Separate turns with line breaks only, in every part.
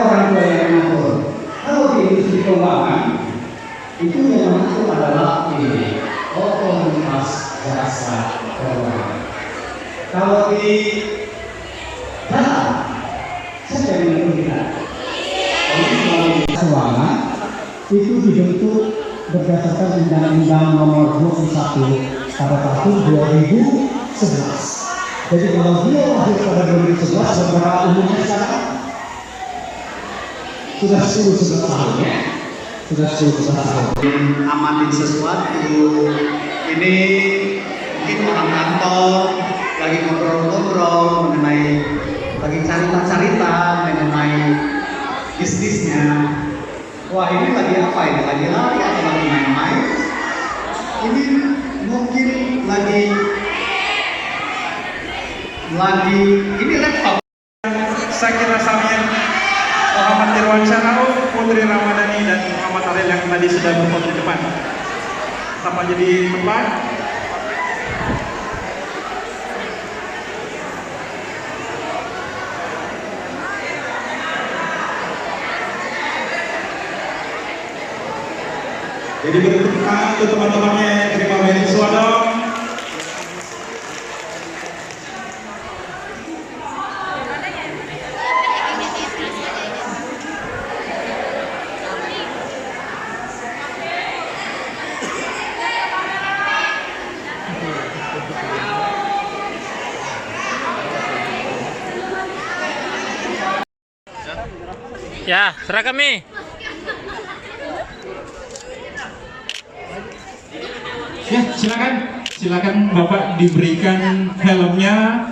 orang tua yang mengatur. Kalau di industri keuangan itu yang mengatur adalah ini otoritas jasa keuangan. Kalau di data, siapa yang menentukan kita? Keuangan itu dibentuk berdasarkan Undang-Undang Nomor 21 pada tahun 2011. Jadi kalau dia lahir pada 2011, beberapa umurnya sekarang sudah 10-11 tahun ya. Sudah 10-11 tahun. Amatin sesuatu, ini mungkin orang kantor lagi ngobrol-ngobrol mengenai, lagi cerita-cerita mengenai bisnisnya. Wah, ini lagi apa ini? Lagi lari atau lagi main-main? Ini mungkin lagi ini laptop.
Saya kira Samir, Muhammad Irwansyah, Putri Ramadhani dan Muhammad Ariel yang tadi sudah berfoto di depan. Sama jadi tempat. Jadi bertepuk tangan untuk teman-temannya, terima beasiswa dong.
Ya, serah kami.
Ya, silakan Bapak diberikan helmnya.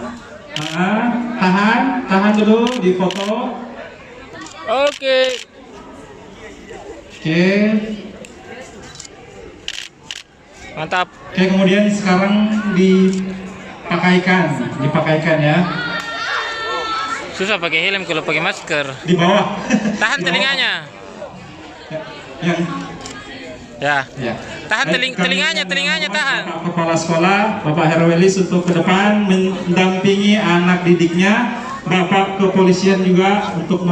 Tahan dulu di foto.
Oke. Mantap.
Oke, kemudian sekarang dipakaikan ya.
Susah pakai helm kalau pakai masker.
Di bawah.
Tahan telinganya. Ya. Tahan telinganya tahan.
Bapak Kepala Sekolah, Bapak Herwelis untuk ke depan mendampingi anak didiknya. Bapak Kepolisian juga untuk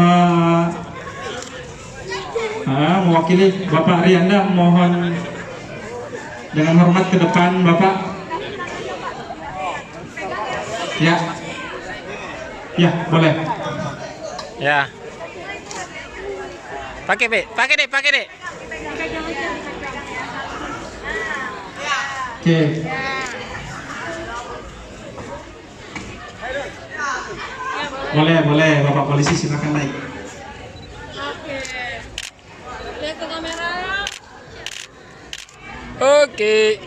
mewakili Bapak Rianda, mohon dengan hormat ke depan Bapak. Ya, boleh.
Ya. Pakai deh.
Oke. Boleh, Bapak Polisi silakan naik.
Oke. Lihat ke kamera.
Oke.